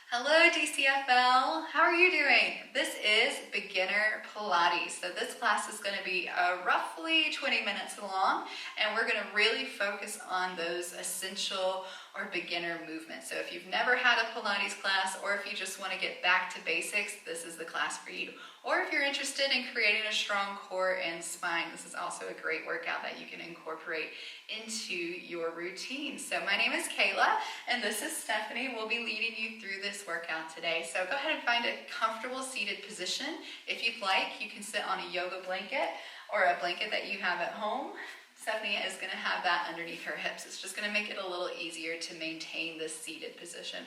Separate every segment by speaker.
Speaker 1: Hello DCFL, how are you doing? This is beginner Pilates. So this class is going to be roughly 20 minutes long, and we're going to really focus on those essential or beginner movements. So if you've never had a Pilates class, or if you just want to get back to basics, this is the class for you. Or if you're interested in creating a strong core and spine, this is also a great workout that you can incorporate into your routine. So my name is Kayla, and this is Stephanie. We'll be leading you through this workout today. So go ahead and find a comfortable seated position. If you'd like, you can sit on a yoga blanket or a blanket that you have at home. Stephanie is going to have that underneath her hips. It's just going to make it a little easier to maintain this seated position.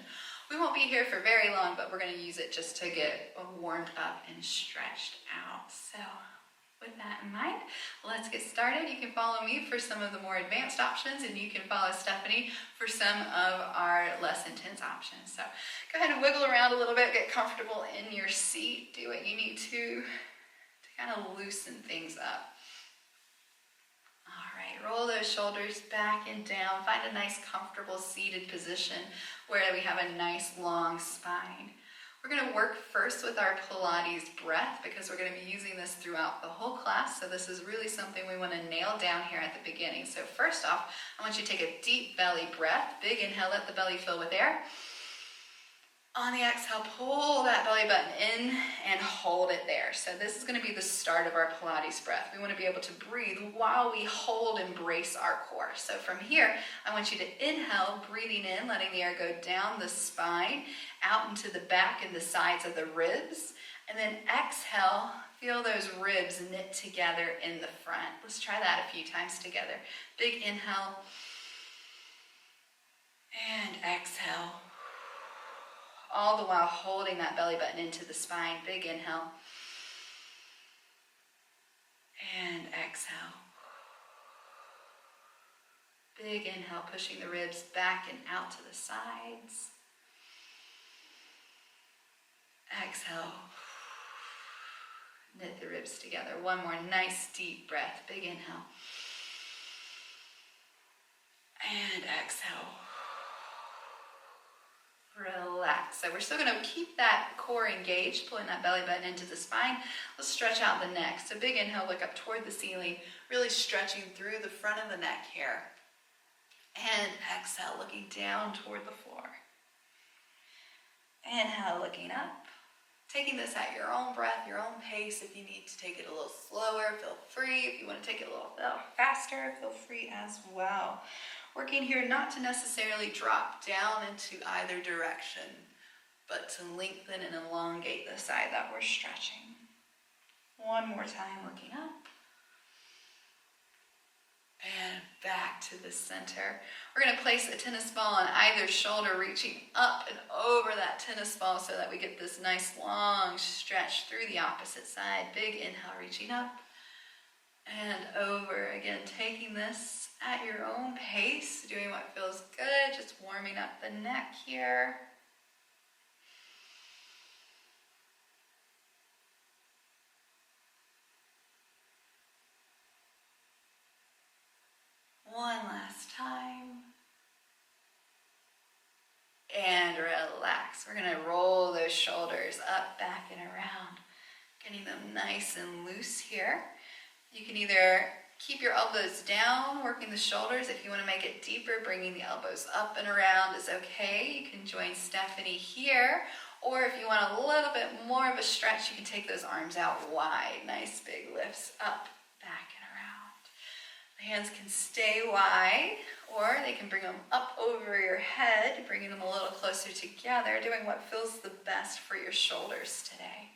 Speaker 1: We won't be here for very long, but we're going to use it just to get warmed up and stretched out. So with that in mind, let's get started. You can follow me for some of the more advanced options, and you can follow Stephanie for some of our less intense options. So go ahead and wiggle around a little bit, get comfortable in your seat, do what you need to kind of loosen things up. All right, roll those shoulders back and down. Find a nice comfortable seated position where we have a nice long spine. We're going to work first with our Pilates breath because we're going to be using this throughout the whole class. So this is really something we want to nail down here at the beginning. So first off, I want you to take a deep belly breath. Big inhale, let the belly fill with air. On the exhale, pull that belly button in and hold it there. So this is going to be the start of our Pilates breath. We want to be able to breathe while we hold and brace our core. So from here, I want you to inhale, breathing in, letting the air go down the spine, out into the back and the sides of the ribs. And then exhale, feel those ribs knit together in the front. Let's try that a few times together. Big inhale and exhale. All the while holding that belly button into the spine. Big inhale. And exhale. Big inhale, pushing the ribs back and out to the sides. Exhale. Knit the ribs together. One more nice deep breath. Big inhale. And exhale. Relax. So we're still going to keep that core engaged, pulling that belly button into the spine. Let's stretch out the neck. So big inhale, look up toward the ceiling, really stretching through the front of the neck here. And exhale, looking down toward the floor. Inhale, looking up. Taking this at your own breath, your own pace. If you need to take it a little slower, feel free. If you want to take it a little faster, feel free as well. Working here not to necessarily drop down into either direction, but to lengthen and elongate the side that we're stretching. One more time, looking up. And back to the center. We're going to place a tennis ball on either shoulder, reaching up and over that tennis ball so that we get this nice long stretch through the opposite side. Big inhale, reaching up and over. Again, taking this at your own pace, doing what feels good, just warming up the neck here. One last time. And relax. We're going to roll those shoulders up, back, and around, getting them nice and loose here. You can either keep your elbows down, working the shoulders. If you want to make it deeper, bringing the elbows up and around is okay. You can join Stephanie here. Or if you want a little bit more of a stretch, you can take those arms out wide. Nice big lifts up, back, and around. The hands can stay wide, or they can bring them up over your head, bringing them a little closer together, doing what feels the best for your shoulders today.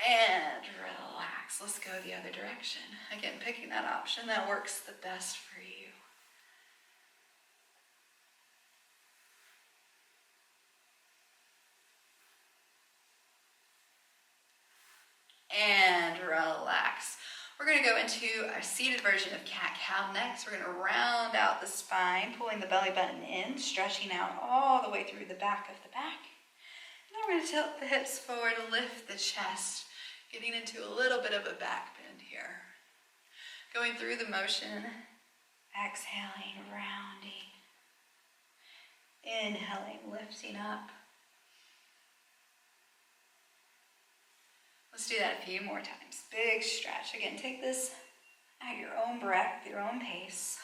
Speaker 1: And relax. Let's go the other direction. Again, picking that option that works the best for you. And relax. We're going to go into our seated version of cat-cow next. We're going to round out the spine, pulling the belly button in, stretching out all the way through the back of the back. And then we're going to tilt the hips forward, lift the chest, getting into a little bit of a back bend here. Going through the motion, exhaling, rounding, Inhaling, lifting up. Let's do that a few more times. Big stretch. Again, take this at your own breath, your own pace.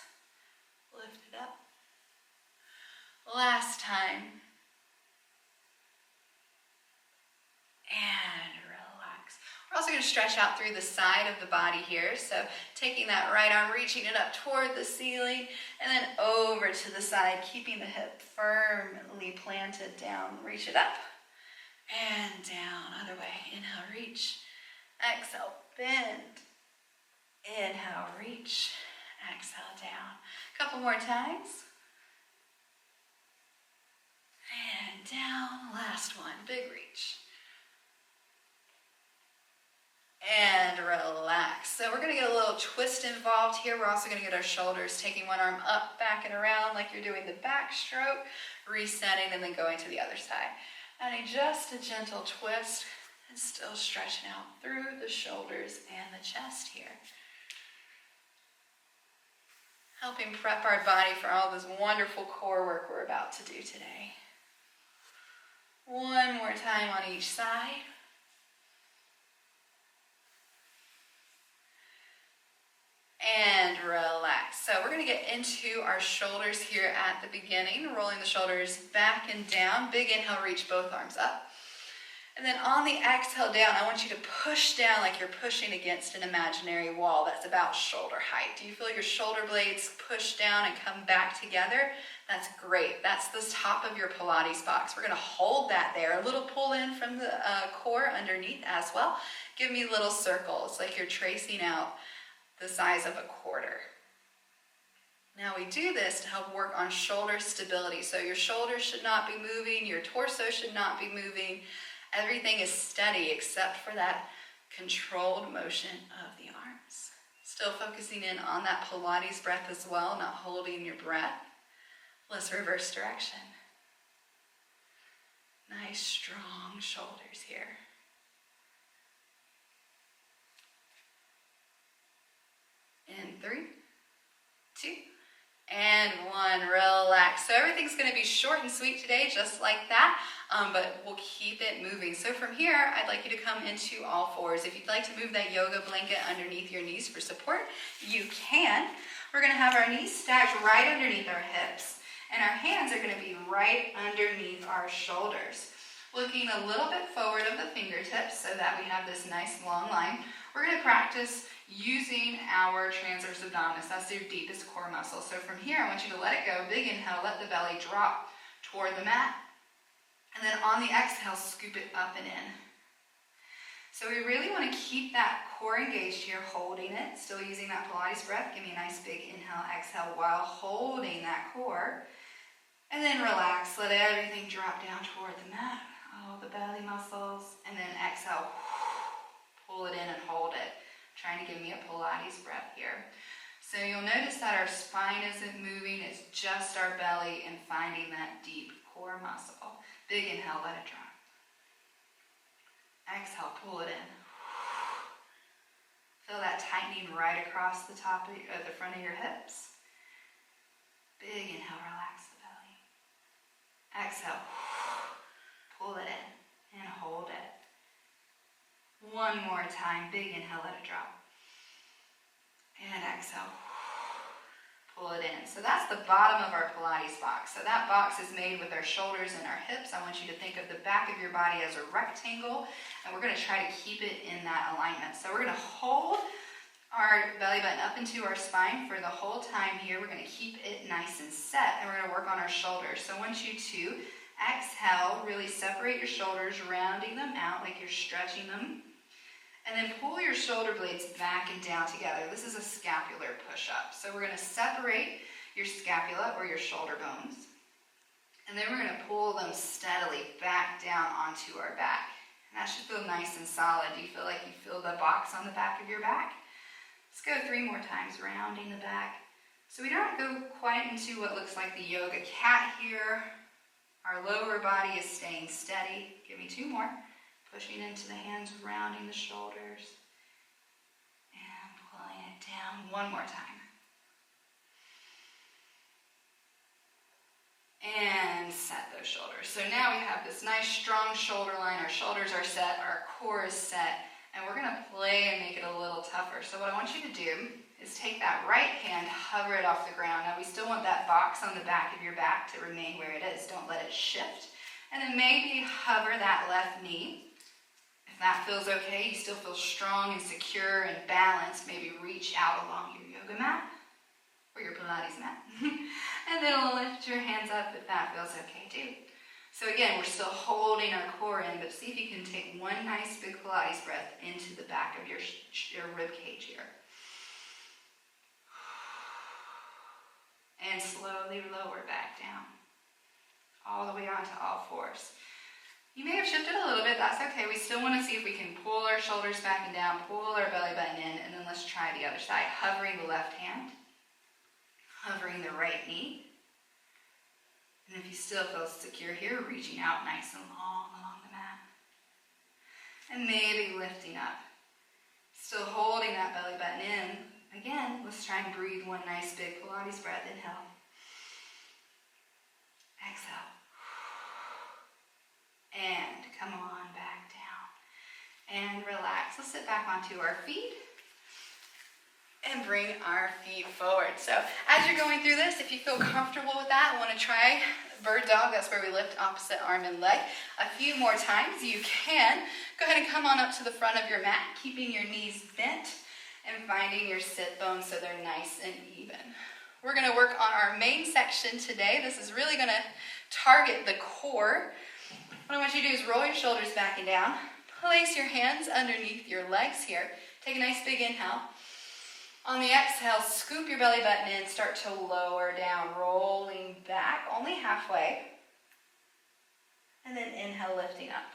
Speaker 1: Lift it up. Last time. And relax. We're also going to stretch out through the side of the body here. So taking that right arm, reaching it up toward the ceiling, and then over to the side, keeping the hip firmly planted down. Reach it up and down. Other way. Inhale, reach. Exhale, bend. Inhale, reach. Exhale, down. A couple more times. And down. Last one. Big reach. And relax. So we're going to get a little twist involved here. We're also going to get our shoulders, taking one arm up, back and around like you're doing the backstroke, resetting, and then going to the other side. Adding just a gentle twist and still stretching out through the shoulders and the chest here. Helping prep our body for all this wonderful core work we're about to do today. One more time on each side. And relax. So we're going to get into our shoulders here at the beginning, rolling the shoulders back and down. Big inhale, reach both arms up. And then on the exhale down, I want you to push down like you're pushing against an imaginary wall that's about shoulder height. Do you feel your shoulder blades push down and come back together? That's great. That's the top of your Pilates box. We're going to hold that there. A little pull in from the core underneath as well. Give me little circles like you're tracing out the size of a quarter. Now we do this to help work on shoulder stability. So your shoulders should not be moving, your torso should not be moving. Everything is steady except for that controlled motion of the arms. Still focusing in on that Pilates breath as well, not holding your breath. Let's reverse direction. Nice strong shoulders here. In 3, 2, and 1. Relax. So everything's going to be short and sweet today, just like that, but we'll keep it moving. So from here, I'd like you to come into all fours. If you'd like to move that yoga blanket underneath your knees for support, you can. We're going to have our knees stacked right underneath our hips, and our hands are going to be right underneath our shoulders. Looking a little bit forward of the fingertips so that we have this nice long line. We're going to practice using our transverse abdominis. That's your deepest core muscle. So from here, I want you to let it go. Big inhale, let the belly drop toward the mat. And then on the exhale, scoop it up and in. So we really want to keep that core engaged here, holding it. Still using that Pilates breath. Give me a nice big inhale, exhale while holding that core. And then relax. Let everything drop down toward the mat. All the belly muscles. And then exhale. Pull it in and hold it. Trying to give me a Pilates breath here. So you'll notice that our spine isn't moving, it's just our belly and finding that deep core muscle. Big inhale, let it drop. Exhale, pull it in. Feel that tightening right across the top of the front of your hips. Big inhale, relax the belly. Exhale, pull it in and hold it. One more time, big inhale, let it drop. And exhale, pull it in. So that's the bottom of our Pilates box. So that box is made with our shoulders and our hips. I want you to think of the back of your body as a rectangle, and we're going to try to keep it in that alignment. So we're going to hold our belly button up into our spine for the whole time here. We're going to keep it nice and set, and we're going to work on our shoulders. So I want you to exhale, really separate your shoulders, rounding them out like you're stretching them. And then pull your shoulder blades back and down together. This is a scapular push-up. So we're going to separate your scapula or your shoulder bones. And then we're going to pull them steadily back down onto our back. And that should feel nice and solid. Do you feel like you feel the box on the back of your back? Let's go 3 more times, rounding the back. So we don't go quite into what looks like the yoga cat here. Our lower body is staying steady. Give me 2 more. Pushing into the hands, rounding the shoulders, and pulling it down. 1 more time. And and set those shoulders. So now we have this nice strong shoulder line. Our shoulders are set, our core is set, and we're gonna play and make it a little tougher. So what I want you to do is take that right hand, hover it off the ground. Now we still want that box on the back of your back to remain where it is. Don't let it shift. And then maybe hover that left knee. If that feels okay, you still feel strong and secure and balanced, maybe reach out along your yoga mat or your Pilates mat. And then lift your hands up if that feels okay too. So again, we're still holding our core in, but see if you can take one nice big Pilates breath into the back of your rib cage here. And slowly lower back down, all the way onto all fours. You may have shifted a little bit, that's okay. We still want to see if we can pull our shoulders back and down, pull our belly button in, and then let's try the other side. Hovering the left hand, hovering the right knee. And if you still feel secure here, reaching out nice and long along the mat. And maybe lifting up. Still holding that belly button in. Again, let's try and breathe one nice big Pilates breath. Inhale. Exhale. And come on back down. And relax. Let's sit back onto our feet. And bring our feet forward. So as you're going through this, if you feel comfortable with that, want to try bird dog, that's where we lift opposite arm and leg. A few more times you can. Go ahead and come on up to the front of your mat, keeping your knees bent and finding your sit bones so they're nice and even. We're going to work on our main section today. This is really going to target the core. What I want you to do is roll your shoulders back and down. Place your hands underneath your legs here. Take a nice big inhale. On the exhale, scoop your belly button in, start to lower down, rolling back, only halfway. And then inhale, lifting up.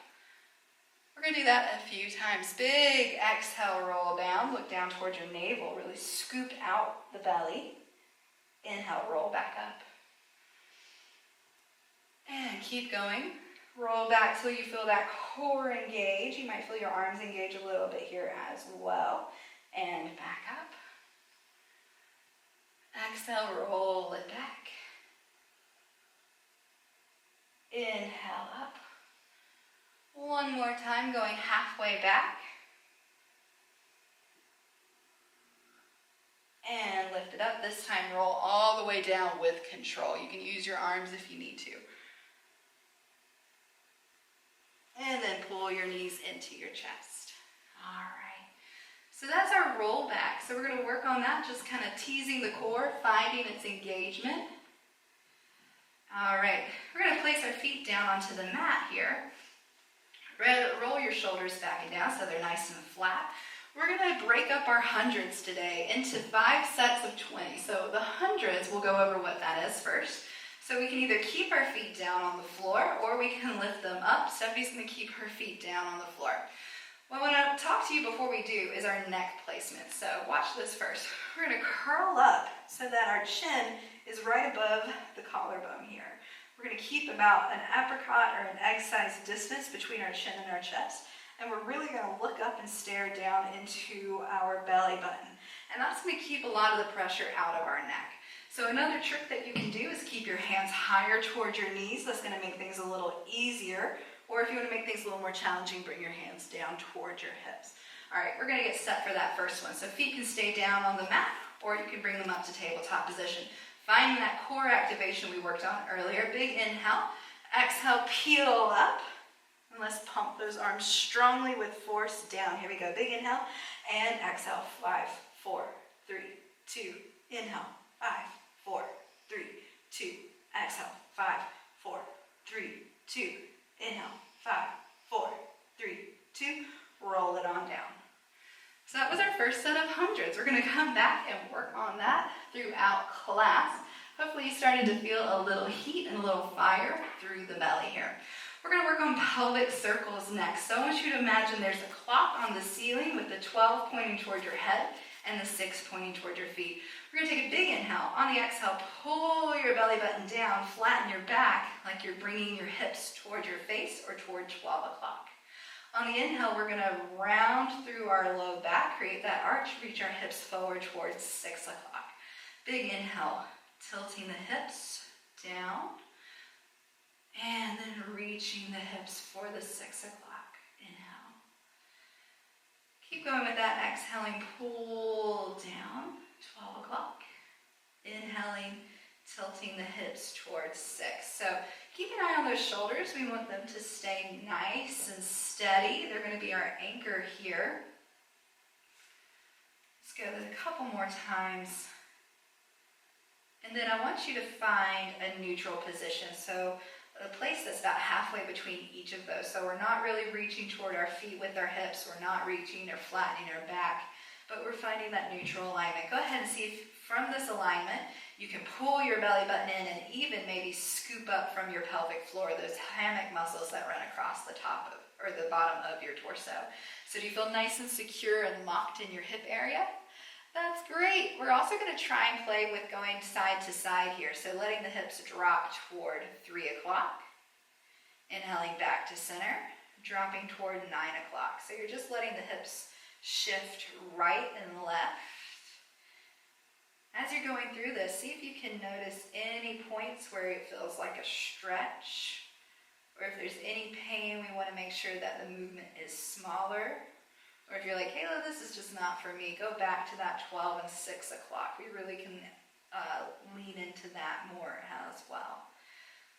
Speaker 1: We're going to do that a few times. Big exhale, roll down, look down towards your navel, really scoop out the belly. Inhale, roll back up. And keep going. Roll back till you feel that core engage. You might feel your arms engage a little bit here as well. And back up. Exhale, roll it back. Inhale up. One more time, going halfway back. And lift it up. This time, roll all the way down with control. You can use your arms if you need to. And then pull your knees into your chest. All right. So that's our roll back. So we're going to work on that, just kind of teasing the core, finding its engagement. All right. We're going to place our feet down onto the mat here. Roll your shoulders back and down so they're nice and flat. We're going to break up our hundreds today into 5 sets of 20. So the hundreds, we'll go over what that is first. So we can either keep our feet down on the floor or we can lift them up. Stephanie's going to keep her feet down on the floor. What I want to talk to you before we do is our neck placement. So watch this first. We're going to curl up so that our chin is right above the collarbone here. We're going to keep about an apricot or an egg-sized distance between our chin and our chest. And we're really going to look up and stare down into our belly button. And that's going to keep a lot of the pressure out of our neck. So another trick that you can do is keep your hands higher towards your knees. That's going to make things a little easier. Or if you want to make things a little more challenging, bring your hands down towards your hips. All right, we're going to get set for that first one. So feet can stay down on the mat, or you can bring them up to tabletop position. Finding that core activation we worked on earlier. Big inhale. Exhale, peel up. And let's pump those arms strongly with force down. Here we go. Big inhale. And exhale. 5, 4, 3, 2. Inhale. 5, 4, 3, 2. Exhale. 5, 4, 3, 2. Inhale, 5, 4, 3, 2, roll it on down. So that was our first set of hundreds. We're going to come back and work on that throughout class. Hopefully you started to feel a little heat and a little fire through the belly here. We're going to work on pelvic circles next. So I want you to imagine there's a clock on the ceiling with the 12 pointing toward your head and the 6 pointing toward your feet. We're going to take a big inhale. On the exhale, pull your belly button down, flatten your back like you're bringing your hips toward your face or toward 12 o'clock. On the inhale, we're going to round through our low back, create that arch, reach our hips forward towards 6 o'clock. Big inhale, tilting the hips down. reaching the hips for the 6 o'clock. Inhale. Keep going with that. Exhaling, pull down, 12 o'clock. Inhaling, tilting the hips towards 6. So keep an eye on those shoulders. We want them to stay nice and steady. They're going to be our anchor here. Let's go a couple more times. And then I want you to find a neutral position. So a place that's about halfway between each of those. So we're not really reaching toward our feet with our hips. We're not reaching or flattening our back, but we're finding that neutral alignment. Go ahead and see if from this alignment, you can pull your belly button in and even maybe scoop up from your pelvic floor, those hammock muscles that run across the top of, or the bottom of your torso. So do you feel nice and secure and locked in your hip area? That's great. We're also going to try and play with going side to side here. So letting the hips drop toward 3 o'clock. Inhaling back to center, dropping toward 9 o'clock. So you're just letting the hips shift right and left. As you're going through this, see if you can notice any points where it feels like a stretch, or if there's any pain, we want to make sure that the movement is smaller. Or if you're like, Kayla, this is just not for me, go back to that 12 and 6 o'clock. We really can lean into that more as well.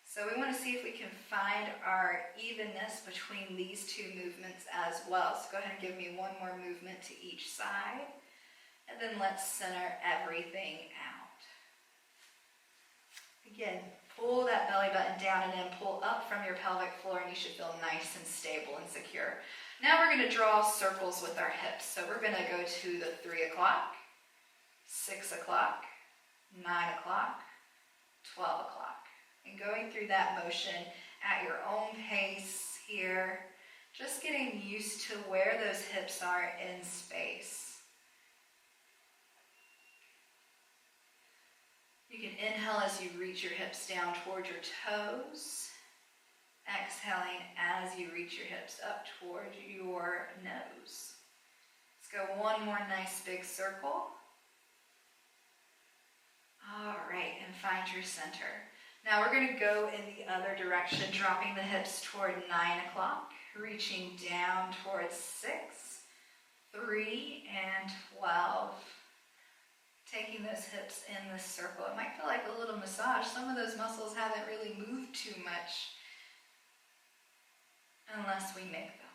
Speaker 1: So we want to see if we can find our evenness between these two movements as well. So go ahead and give me one more movement to each side. And then let's center everything out. Again, pull that belly button down and then pull up from your pelvic floor, and you should feel nice and stable and secure. Now we're going to draw circles with our hips. So we're going to go to the 3 o'clock, 6 o'clock, 9 o'clock, 12 o'clock. And going through that motion at your own pace here, just getting used to where those hips are in space. You can inhale as you reach your hips down toward your toes. Exhaling as you reach your hips up toward your nose. Let's go one more nice big circle. All right, and find your center. Now we're going to go in the other direction, dropping the hips toward 9 o'clock, reaching down towards 6, 3, and 12. Taking those hips in this circle. It might feel like a little massage. Some of those muscles haven't really moved too much unless we make them.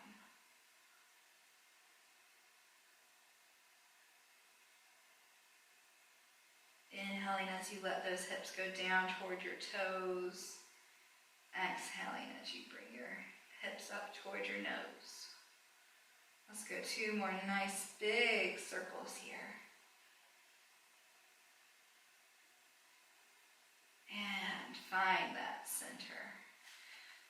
Speaker 1: Inhaling as you let those hips go down toward your toes. Exhaling as you bring your hips up toward your nose. Let's go 2 more nice big circles here. And find that center.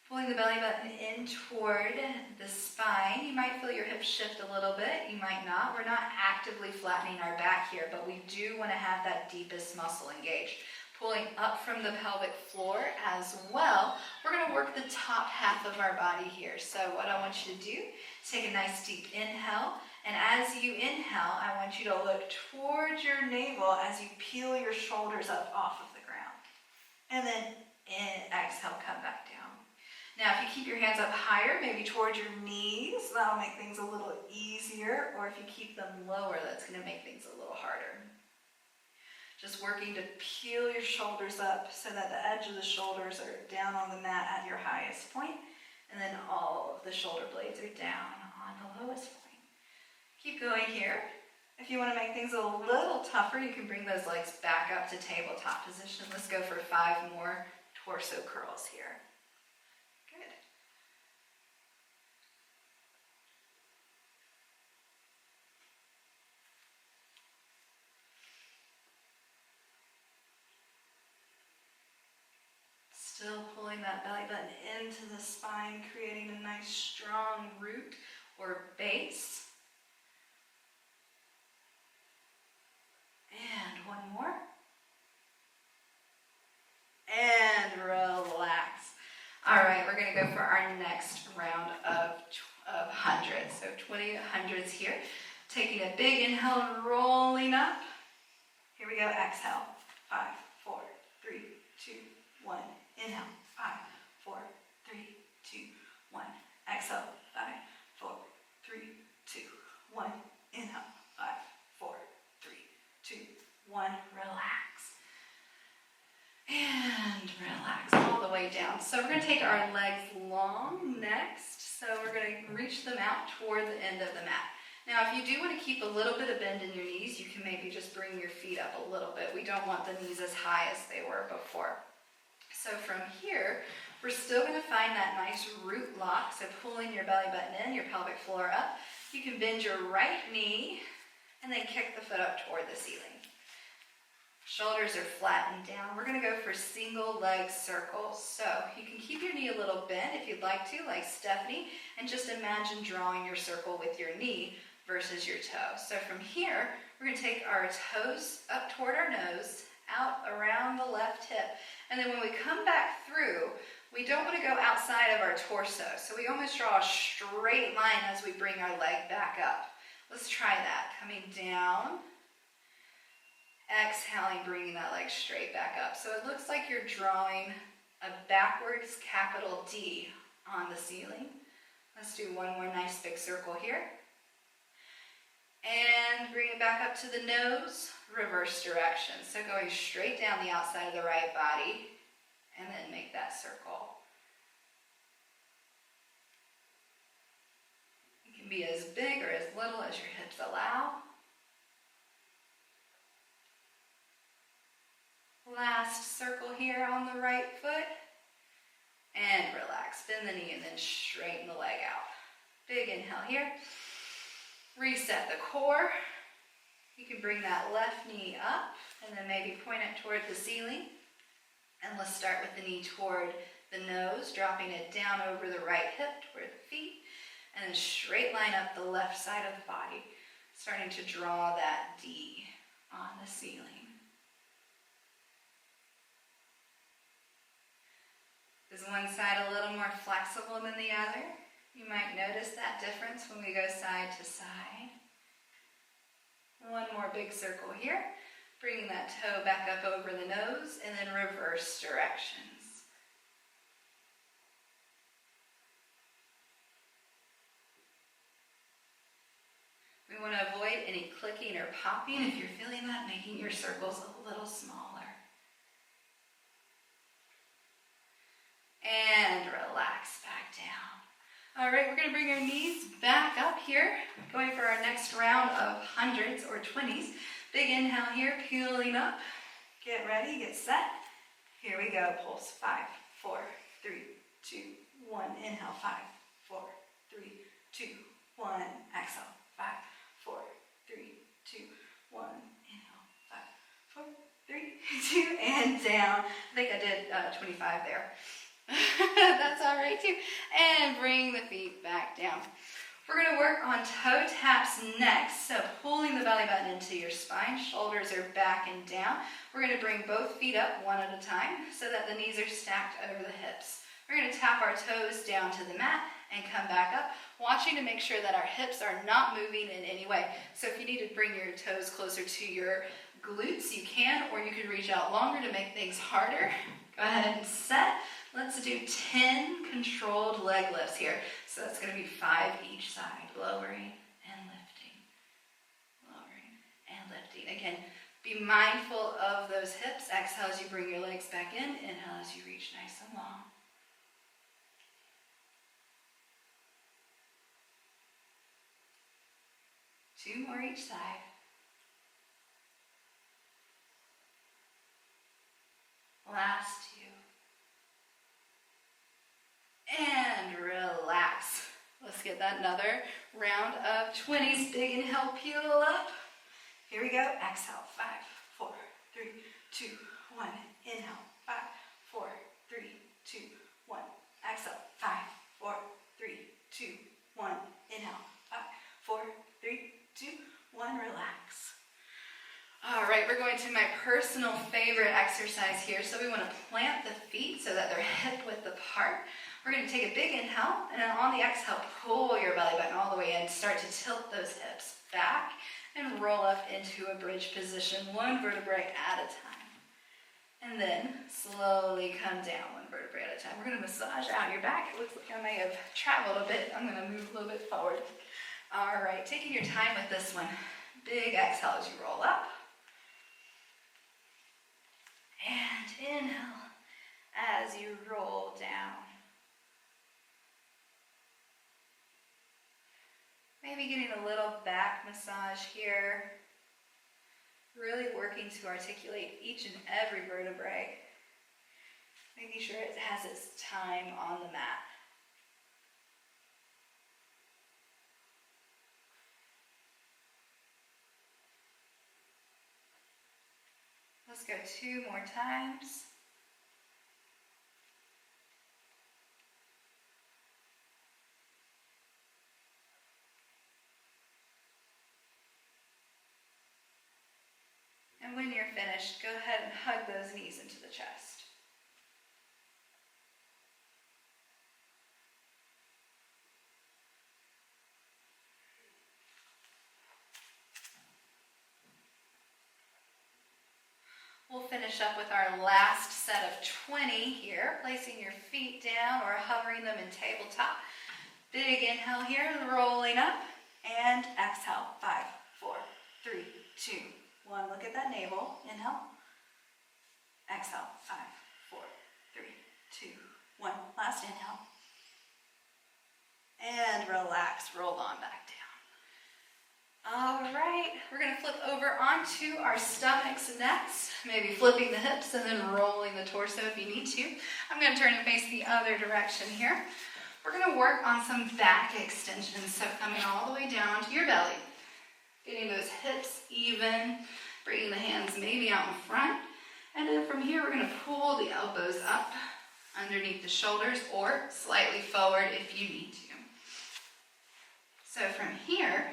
Speaker 1: Pulling the belly button in toward the spine. You might feel your hips shift a little bit. You might not. We're not actively flattening our back here, but we do want to have that deepest muscle engaged. Pulling up from the pelvic floor as well. We're going to work the top half of our body here. So what I want you to do is take a nice deep inhale. And as you inhale, I want you to look towards your navel as you peel your shoulders up off of the ground. And then exhale, come back down. Now, if you keep your hands up higher, maybe towards your knees, that'll make things a little easier. Or if you keep them lower, that's going to make things a little harder. Just working to peel your shoulders up so that the edge of the shoulders are down on the mat at your highest point, and then all of the shoulder blades are down on the lowest point. Keep going here. If you want to make things a little tougher, you can bring those legs back up to tabletop position. Let's go for 5 more torso curls here. Good. Still pulling that belly button into the spine, creating a nice strong root or base. And one more. And relax. All right, we're going to go for our next round of hundreds. So 20 hundreds here. Taking a big inhale, rolling up. Here we go, exhale. 5, 4, 3, 2, 1. Inhale. 5, 4, 3, way down. So we're going to take our legs long next. So we're going to reach them out toward the end of the mat. Now, if you do want to keep a little bit of bend in your knees, you can maybe just bring your feet up a little bit. We don't want the knees as high as they were before. So from here, we're still going to find that nice root lock. So pulling your belly button in, your pelvic floor up. You can bend your right knee and then kick the foot up toward the ceiling. Shoulders are flattened down. We're going to go for single leg circles. So you can keep your knee a little bent if you'd like to, like Stephanie, and just imagine drawing your circle with your knee versus your toe. So from here, we're going to take our toes up toward our nose, out around the left hip. And then when we come back through, we don't want to go outside of our torso. So we almost draw a straight line as we bring our leg back up. Let's try that. Coming down, exhaling, bringing that leg straight back up. So it looks like you're drawing a backwards capital D on the ceiling. Let's do one more nice big circle here. And bring it back up to the nose, reverse direction. So going straight down the outside of the right body, and then make that circle. It can be as big or as little as your hips allow. Last circle here on the right foot. And relax, bend the knee and then straighten the leg out. Big inhale here. Reset the core. You can bring that left knee up and then maybe point it toward the ceiling. And let's start with the knee toward the nose, dropping it down over the right hip toward the feet. And then straight line up the left side of the body, starting to draw that D on the ceiling. Is one side a little more flexible than the other? You might notice that difference when we go side to side. One more big circle here. Bringing that toe back up over the nose and then reverse directions. We want to avoid any clicking or popping if you're feeling that, making your circles a little smaller. And relax back down. All right, we're going to bring our knees back up here, going for our next round of hundreds or 20s. Big inhale here, peeling up. Get ready, get set. Here we go, pulse. 5, 4, 3, 2, 1. Inhale, 5, 4, 3, 2, 1. Exhale, 5, 4, 3, 2, 1. Inhale, 5, 4, 3, 2, and down. I think I did 25 there. That's all right too. And bring the feet back down. We're going to work on toe taps next. So pulling the belly button into your spine, shoulders are back and down. We're going to bring both feet up one at a time so that the knees are stacked over the hips. We're going to tap our toes down to the mat and come back up, watching to make sure that our hips are not moving in any way. So if you need to bring your toes closer to your glutes, you can, or you can reach out longer to make things harder. Go ahead and set. Let's do 10 controlled leg lifts here. So that's going to be 5 each side, lowering and lifting, lowering and lifting. Again, be mindful of those hips. Exhale as you bring your legs back in. Inhale as you reach nice and long. Two more each side. Last two. And relax. Let's get that another round of 20s. Big inhale, peel up. Here we go. Exhale. 5, 4, 3, 2, 1. Inhale. 5, 4, 3, 2, 1. Exhale. 5, 4, 3, 2, 1. Inhale. 5, 4, 3, 2, 1. Relax. All right, we're going to my personal favorite exercise here. So we want to plant the feet so that they're hip width apart. We're going to take a big inhale, and then on the exhale, pull your belly button all the way in. Start to tilt those hips back and roll up into a bridge position, one vertebrae at a time. And then slowly come down one vertebrae at a time. We're going to massage out your back. It looks like I may have traveled a bit. I'm going to move a little bit forward. All right, taking your time with this one. Big exhale as you roll up. And inhale. as you roll down. Maybe getting a little back massage here. Really working to articulate each and every vertebrae. Making sure it has its time on the mat. Let's go 2 more times. And when you're finished, go ahead and hug those knees into the chest. We'll finish up with our last set of 20 here, placing your feet down or hovering them in tabletop. Big inhale here, rolling up, and exhale. 5, 4, 3, 2, 1. Look at that navel. Inhale. Exhale. 5, 4, 3, 2, 1. Last inhale. And relax. Roll on back down. All right. We're going to flip over onto our stomachs next. Maybe flipping the hips and then rolling the torso if you need to. I'm going to turn and face the other direction here. We're going to work on some back extensions. So coming all the way down to your belly. Getting those hips even. Bringing the hands maybe out in front. And then from here, we're going to pull the elbows up underneath the shoulders or slightly forward if you need to. So from here,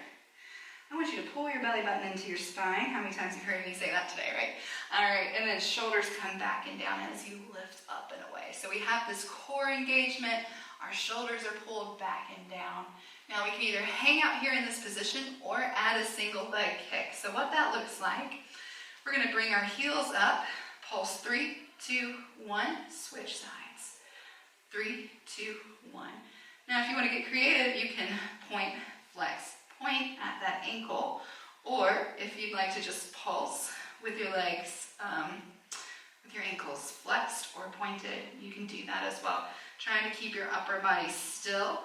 Speaker 1: I want you to pull your belly button into your spine. How many times have you heard me say that today, right? All right, and then shoulders come back and down as you lift up and away. So we have this core engagement. Our shoulders are pulled back and down. Now we can either hang out here in this position or add a single leg kick. So what that looks like, we're going to bring our heels up, pulse 3, 2, 1, switch sides. 3, 2, 1. Now if you want to get creative, you can point, flex, point at that ankle, or if you'd like to just pulse with your legs, with your ankles flexed or pointed, you can do that as well. Trying to keep your upper body still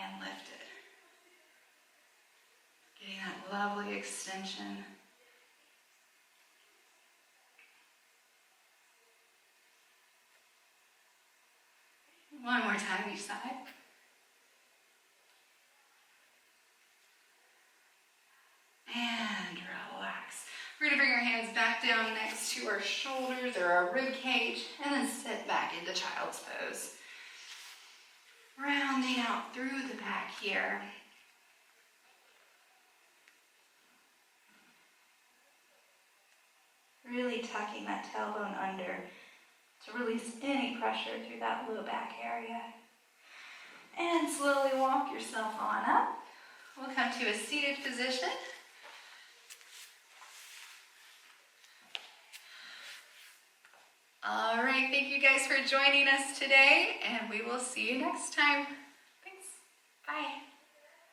Speaker 1: and lifted. Getting that lovely extension. One more time each side. And relax. We're going to bring our hands back down next to our shoulders or our rib cage and then sit back into child's pose. Rounding out through the back here. Really tucking that tailbone under to release any pressure through that low back area. And slowly walk yourself on up. We'll come to a seated position. All right, thank you guys for joining us today, and we will see you next time. Thanks. Bye.